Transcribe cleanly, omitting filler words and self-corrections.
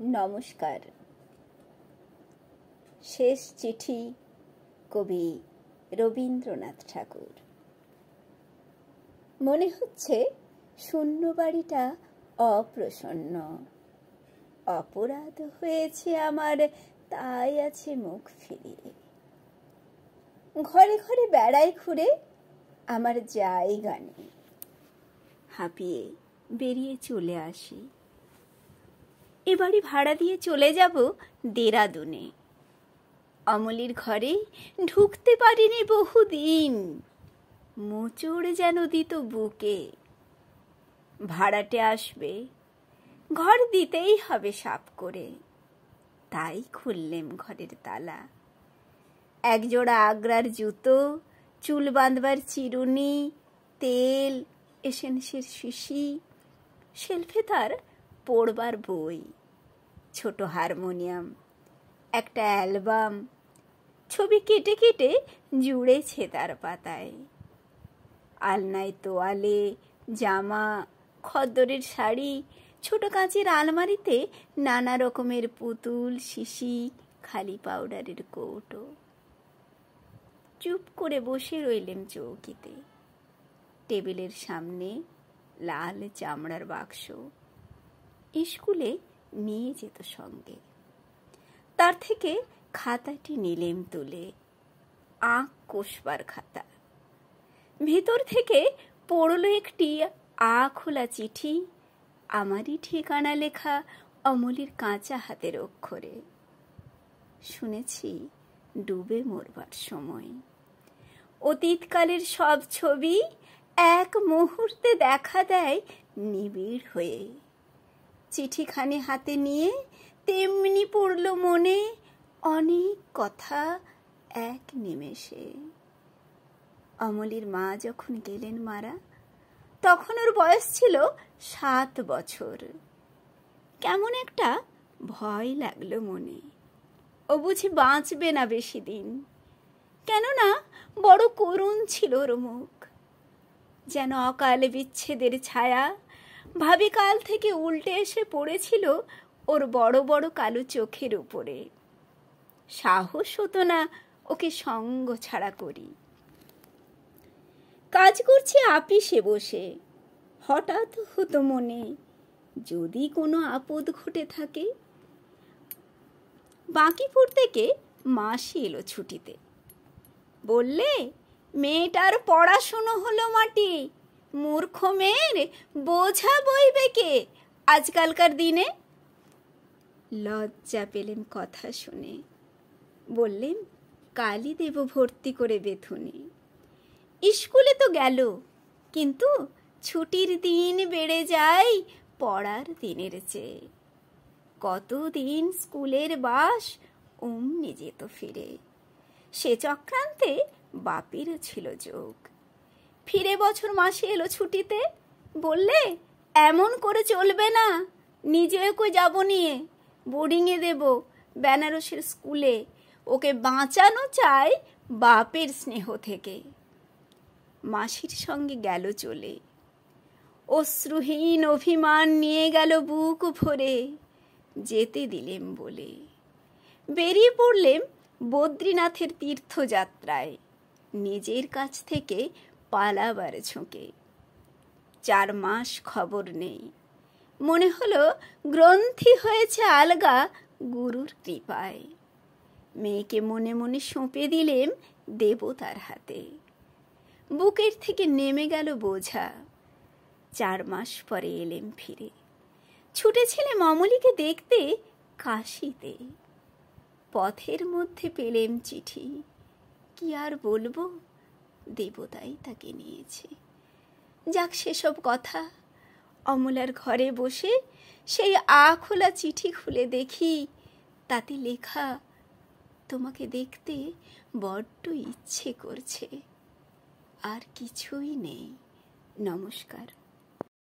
নমস্কার। শেষ চিঠি, কবি রবীন্দ্রনাথ ঠাকুর। মনে হচ্ছে শূন্য বাড়িটা অপ্রসন্ন। অপরাধ হয়েছে আমার, তাই আছে মুখ ফিরিয়ে। ঘরে ঘরে বেড়াই ঘুরে, আমার জায়গা নেই। হাঁপিয়ে বেরিয়ে চলে আসি। এ বাড়ি ভাড়া দিয়ে চলে যাব দেরাদুনে। অমলির ঘরে ঢুকতে পারিনি বহুদিন, মোচড় যেন দিত বুকে। ভাড়াটে আসবে, ঘর দিতেই হবে সাপ করে। তাই খুললেম ঘরের তালা। একজোড়া আগ্রার জুতো, চুল বাঁধবার চিরুনি, তেল, এসেন্সের শিশি, শেলফে তার পড়বার বই, ছোট হারমোনিয়াম, একটা অ্যালবাম, ছবি কেটে কেটে জুড়েছে তার পাতায়। আলনায় তোয়ালে, জামা, খদ্দরের শাড়ি, ছোট কাঁচের আলমারিতে নানা রকমের পুতুল, শিশি, খালি পাউডারের কৌটো। চুপ করে বসে রইলেম চৌকিতে। টেবিলের সামনে লাল চামড়ার বাক্স, স্কুলে নিয়ে যেত সঙ্গে। তার থেকে খাতাটি নিলেম তুলে, আঁক কষবার খাতা। ভিতর থেকে পড়ল একটি খোলা চিঠি, আমারই ঠিকানা লেখা অমলির কাঁচা হাতের অক্ষরে। শুনেছি ডুবে মরবার সময়। অতীতকালের সব ছবি এক মুহূর্তে দেখা দেয় নিবিড় হয়ে। চিঠিখানি হাতে নিয়ে তেমনি পড়ল মনে অনেক কথা এক নিমেষে। অমলির মা যখন গেলেন মারা, তখন ওর বয়স ছিল 7 বছর। কেমন একটা ভয় লাগলো মনে। ও বুঝি বাঁচবে না বেশি দিন, কেননা বড় করুণ ছিল ওর মুখ। যেন অকালে বিচ্ছেদের ছায়া ভাবি কাল থেকে উল্টে এসে পড়েছিল ওর বড় বড় কালো চোখের উপরে। সাহস হতো না ওকে সঙ্গ ছাড়া করি। কাজ করছি আপিসে বসে। হঠাৎ হতো মনে, যদি কোনো আপদ ঘটে থাকে। বাঁকিপুর থেকে মাসি এলো ছুটিতে। বললে, মেয়েটার পড়াশুনো হলো মাটি, মূর্খ মেয়ের বোঝা বইবে কে আজকালকার দিনে। লজ্জা পেলেম কথা শুনে। বললেম, কালই দেব ভর্তি করে বেথুনে। স্কুলে তো গেল, কিন্তু ছুটির দিন বেড়ে যায় পড়ার দিনের চেয়ে। কতদিন স্কুলের বাস অমনি যেত ফিরে। সে চক্রান্তে বাপেরও ছিল যোগ। ফিরে বছর মাসে এলো ছুটিতে। বললে, এমন করে চলবে না, নিজেও যাব নিয়ে, বোর্ডিংয়ে দেব বেনারসের স্কুলে। ওকে বাঁচানো চাই বাপের স্নেহ থেকে। মাসির সঙ্গে গেল চলে। অশ্রুহীন অভিমান নিয়ে গেল বুক ভরে, যেতে দিলেম বলে। বেরিয়ে পড়লেম বদ্রীনাথের তীর্থযাত্রায়, নিজের কাছ থেকে পালাবার ঝুঁকে। 4 মাস খবর নেই। মনে হলো গ্রন্থি হয়েছে আলগা গুরুর কৃপায়। মেয়েকে মনে মনে সঁপে দিলেম দেবতার হাতে। বুকের থেকে নেমে গেল বোঝা। 4 মাস পরে এলেম ফিরে। ছুটেছিলাম অমলিকে দেখতে কাশিতে। পথের মধ্যে পেলেম চিঠি। কি আর বলবো, দেবতাই তাকে নিয়েছে। যাক সেসব কথা। অমলার ঘরে বসে সেই খোলা চিঠি খুলে দেখি, তাতে লেখা, তোমাকে দেখতে বড্ড ইচ্ছে করছে। আর কিছুই নেই। নমস্কার।